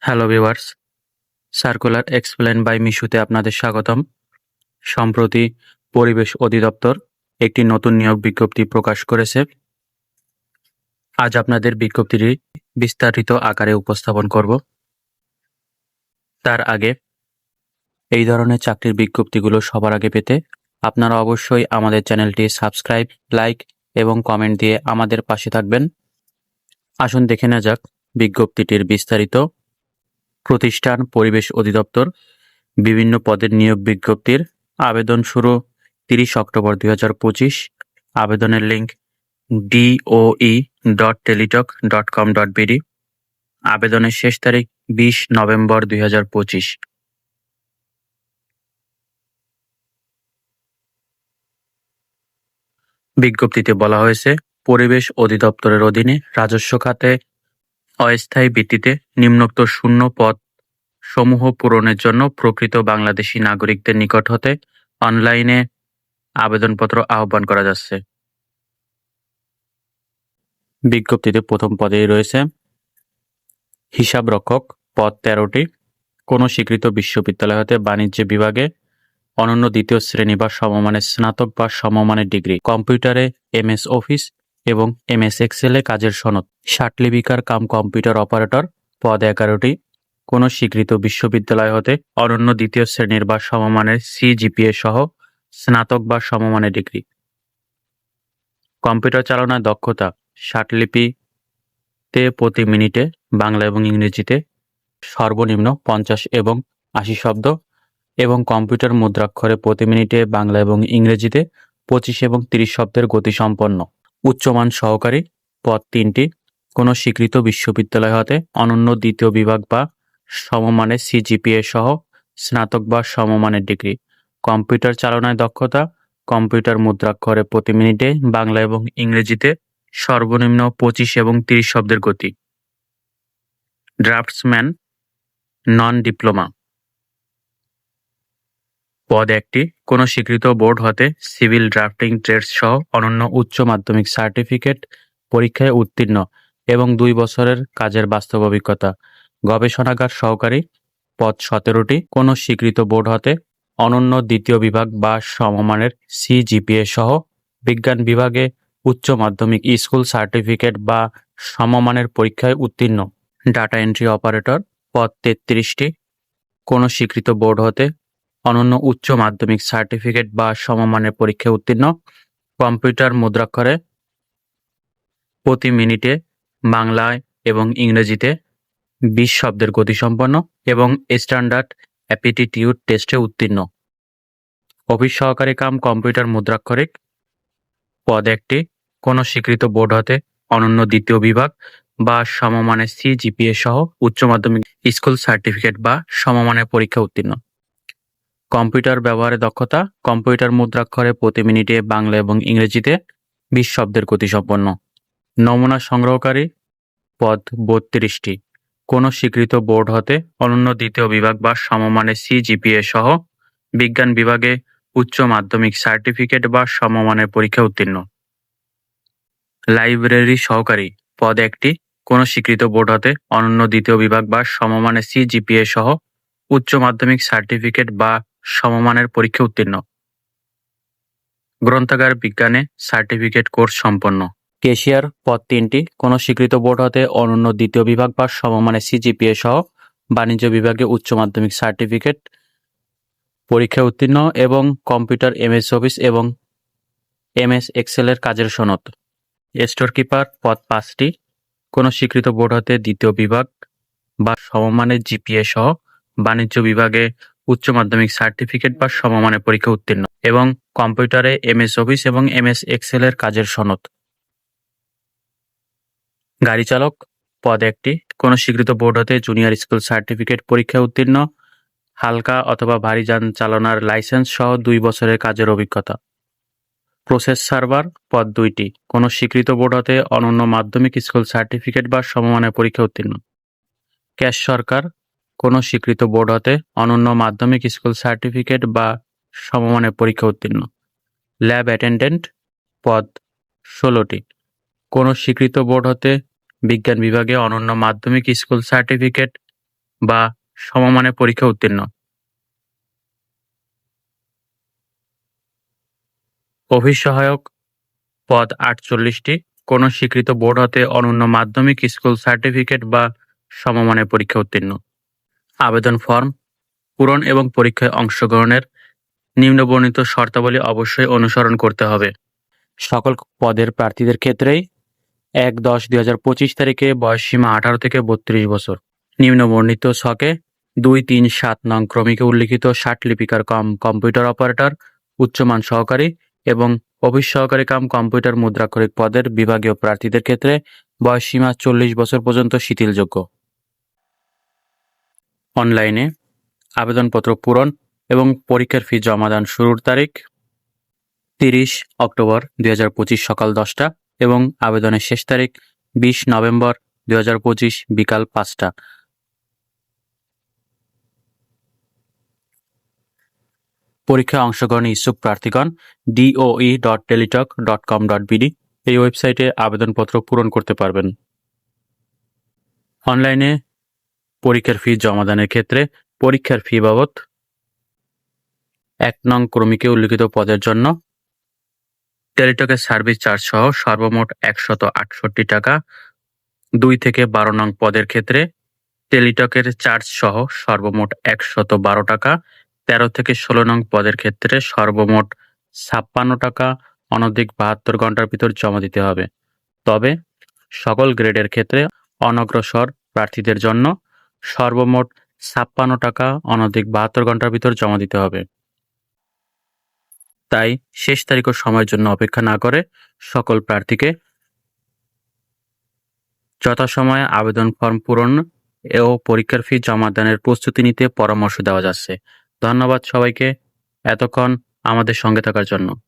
Hello viewers, circular explain by মিশুতে আপনাদের স্বাগতম। সম্প্রতি পরিবেশ অধিদপ্তর একটি নতুন নিয়োগ বিজ্ঞপ্তি প্রকাশ করেছে। আজ আপনাদের বিজ্ঞপ্তিটি বিস্তারিত আকারে উপস্থাপন করব। তার আগে এই ধরনের চাকরির বিজ্ঞপ্তিগুলো সবার আগে পেতে আপনারা অবশ্যই আমাদের চ্যানেলটি সাবস্ক্রাইব, লাইক এবং কমেন্ট দিয়ে আমাদের পাশে থাকবেন। আসুন দেখে নেওয়া যাক বিজ্ঞপ্তিটির বিস্তারিত। প্রতিষ্ঠান পরিবেশ অধিদপ্তর বিভিন্ন পদের নিয়োগ বিজ্ঞপ্তির আবেদন শুরু 30 অক্টোবর 2025। আবেদনের লিঙ্ক doe.teletalk.com.bd। আবেদনের শেষ তারিখ 20 নভেম্বর 2025। বিজ্ঞপ্তিতে বলা হয়েছে, পরিবেশ অধিদপ্তরের অধীনে রাজস্ব খাতে অস্থায়ী ভিত্তিতে নিম্নোক্ত শূন্য পদ সমূহ পূরণের জন্য প্রকৃত বাংলাদেশী নাগরিকদের নিকট হতে অনলাইনে আবেদনপত্র আহ্বান করা যাচ্ছে। বিজ্ঞপ্তিতে প্রথম পদেই রয়েছে হিসাবরক্ষক, পদ 13টি। কোনো স্বীকৃত বিশ্ববিদ্যালয় হতে বাণিজ্য বিভাগে অনন্য দ্বিতীয় শ্রেণী বা সমমানের স্নাতক বা সমমানের ডিগ্রি, কম্পিউটারে MS অফিস এবং MS এক্সেলে কাজের সনদ, ষাটলিপিকার কাম কম্পিউটার অপারেটর, পদ 11টি। কোনো স্বীকৃত বিশ্ববিদ্যালয় হতে অনন্য দ্বিতীয় শ্রেণীর বা সমমানের CGPA সহ স্নাতক বা সমমানের ডিগ্রি, কম্পিউটার চালনায় দক্ষতা ষাটলিপিতে প্রতি মিনিটে বাংলা এবং ইংরেজিতে সর্বনিম্ন 50 এবং 80 শব্দ এবং কম্পিউটার মুদ্রাক্ষরে প্রতি মিনিটে বাংলা এবং ইংরেজিতে 25 এবং 30 শব্দের গতিসম্পন্ন। উচ্চমান সহকারী, পদ 3টি। কোনো স্বীকৃত বিশ্ববিদ্যালয় হতে অনন্য দ্বিতীয় বিভাগ বা সমমানের CGPA সহ স্নাতক বা সমমানের ডিগ্রি, কম্পিউটার চালনায় দক্ষতা কম্পিউটার মুদ্রাক্ষরে প্রতি মিনিটে বাংলা এবং ইংরেজিতে সর্বনিম্ন 25 এবং 30 শব্দের গতি। ড্রাফটসম্যান, নন ডিপ্লোমা, পদ 1টি। কোনো স্বীকৃত বোর্ড হতে সিভিল ড্রাফটিং ট্রেডস সহ অনন্য উচ্চ মাধ্যমিক সার্টিফিকেট পরীক্ষায় উত্তীর্ণ এবং 2 বছরের কাজের বাস্তব অভিজ্ঞতা, গবেষণাগার সহকারী, পদ 17টি। কোনো স্বীকৃত বোর্ড হতে অনন্য দ্বিতীয় বিভাগ বা সমমানের CGPA সহ বিজ্ঞান বিভাগে উচ্চ মাধ্যমিক স্কুল সার্টিফিকেট বা সমমানের পরীক্ষায় উত্তীর্ণ, ডাটা এন্ট্রি অপারেটর, পদ 33টি। কোনো স্বীকৃত বোর্ড হতে অনন্য উচ্চ মাধ্যমিক সার্টিফিকেট বা সমমানের পরীক্ষায় উত্তীর্ণ, কম্পিউটার মুদ্রাক্ষরে প্রতি মিনিটে বাংলায় এবং ইংরেজিতে 20 শব্দের গতিসম্পন্ন এবং স্ট্যান্ডার্ড অ্যাপটিটিউড টেস্টে উত্তীর্ণ, অফিস সহকারী কাম কম্পিউটার মুদ্রাক্ষরিক, পদ 1টি। কোনো স্বীকৃত বোর্ড হতে অনন্য দ্বিতীয় বিভাগ বা সমমানের CGPA সহ উচ্চ মাধ্যমিক স্কুল সার্টিফিকেট বা সমমানের পরীক্ষা উত্তীর্ণ, কম্পিউটার ব্যবহারে দক্ষতা কম্পিউটার মুদ্রাক্ষরে প্রতি মিনিটে বাংলা এবং ইংরেজিতে 20 শব্দের গতিসম্পন্ন, নমুনা সংগ্রহকারী, পদ 32টি। কোনো স্বীকৃত বোর্ড হতে অনন্য দ্বিতীয় বিভাগ বা সমমানের CGPA সহ বিজ্ঞান বিভাগে উচ্চ মাধ্যমিক সার্টিফিকেট বা সমমানের পরীক্ষা উত্তীর্ণ, লাইব্রেরি সহকারী, পদ 1টি। কোনো স্বীকৃত বোর্ড হতে অনন্য দ্বিতীয় বিভাগ বা সমমানের CGPA সহ উচ্চ মাধ্যমিক সার্টিফিকেট বা সমমানের পরীক্ষা উত্তীর্ণ, গ্রন্থাগার বিজ্ঞানে সার্টিফিকেট কোর্স সম্পন্ন, ক্যাশিয়ার, পদ 3টি। কোনো স্বীকৃত বোর্ড হতে অনন্য দ্বিতীয় বিভাগ বা সমমানের CGPA সহ বাণিজ্য বিভাগে উচ্চ মাধ্যমিক সার্টিফিকেট পরীক্ষায় উত্তীর্ণ এবং কম্পিউটার MS অফিস এবং MS এক্সেলের কাজের সনদ, স্টোর কিপার, পদ 5টি। কোনো স্বীকৃত বোর্ড হতে দ্বিতীয় বিভাগ বা সমমানের GPA সহ বাণিজ্য বিভাগে উচ্চ মাধ্যমিক সার্টিফিকেট বা সমমানের পরীক্ষা উত্তীর্ণ এবং কম্পিউটারে MS অফিস এবং MS এক্সেলের কাজের সনদ, গাড়ি চালক, পদ 1টি। কোনো স্বীকৃত বোর্ড হতে জুনিয়র স্কুল সার্টিফিকেট পরীক্ষায় উত্তীর্ণ, হালকা অথবা ভারী যান চালানোর লাইসেন্স সহ 2 বছরের কাজের অভিজ্ঞতা, প্রসেস সার্ভার, পদ 2টি। কোনো স্বীকৃত বোর্ড হতে অনন্য মাধ্যমিক স্কুল সার্টিফিকেট বা সমমানের পরীক্ষা উত্তীর্ণ, ক্যাশ সরকার, কোনো স্বীকৃত বোর্ড হতে অনন্য মাধ্যমিক স্কুল সার্টিফিকেট বা সমমানের পরীক্ষা উত্তীর্ণ, ল্যাব অ্যাটেন্ডেন্ট, পদ 16টি। কোনো স্বীকৃত বোর্ড হতে বিজ্ঞান বিভাগে অনন্য মাধ্যমিক স্কুল সার্টিফিকেট বা সমমানের পরীক্ষা উত্তীর্ণ। অফিস সহায়ক পদ ৪৮টি। কোনো স্বীকৃত বোর্ড হতে অনন্য মাধ্যমিক স্কুল সার্টিফিকেট বা সমমানের পরীক্ষা উত্তীর্ণ। আবেদন ফর্ম পূরণ এবং পরীক্ষায় অংশগ্রহণের নিম্নবর্ণিত শর্তাবলী অবশ্যই অনুসরণ করতে হবে। সকল পদের প্রার্থীদের ক্ষেত্রেই ১/১০/২০২৫ তারিখে বয়সসীমা ১৮ থেকে ৩২ বছর। নিম্নবর্ণিত ছকে ২, ৩, ৭ নং ক্রমিকে উল্লিখিত ষাটলিপিকার কম্পিউটার অপারেটর, উচ্চমান সহকারী এবং অফিস সহকারী কম্পিউটার মুদ্রাক্ষরিক পদের বিভাগীয় প্রার্থীদের ক্ষেত্রে বয়সসীমা ৪০ বছর পর্যন্ত শিথিলযোগ্য। অনলাইনে আবেদনপত্র পূরণ এবং পরীক্ষার ফি জমাদান শুরুর তারিখ ৩০ অক্টোবর ২০২৫ সকাল ১০টা এবং আবেদনের শেষ তারিখ ২০ নভেম্বর ২০২৫ বিকাল ৫টা। পরীক্ষায় অংশগ্রহণে ইচ্ছুক প্রার্থীগণ doe.teletalk.com.bd এই ওয়েবসাইটে আবেদনপত্র পূরণ করতে পারবেন। অনলাইনে পরীক্ষার ফি জমাদানের ক্ষেত্রে পরীক্ষার ফি বাবদ ১ নং ক্রমিকে উল্লিখিত পদের জন্য টেলিটকের সার্ভিস চার্জ সহ সর্বমোট ১৬৮ টাকা। ২ থেকে ১২ নং পদের ক্ষেত্রে টেলিটকের চার্জ সহ সর্বমোট ১১২ টাকা। ১৩ থেকে ১৬ নং পদের ক্ষেত্রে সর্বমোট ৫৬ টাকা অনধিক ৭২ ঘন্টার ভিতর জমা দিতে হবে। তবে সকল গ্রেডের ক্ষেত্রে অনগ্রসর প্রার্থীদের জন্য সর্বমোট ৫৬ টাকা অনধিক ৭২ ঘন্টার ভিতর জমা দিতে হবে। তাই শেষ তারিখ ও সময়ের জন্য অপেক্ষা না করে সকল প্রার্থীকে যথাসময়ে আবেদন ফর্ম পূরণ ও পরীক্ষার ফি জমাদানের প্রস্তুতি নিতে পরামর্শ দেওয়া যাচ্ছে। ধন্যবাদ সবাইকে এতক্ষণ আমাদের সঙ্গে থাকার জন্য।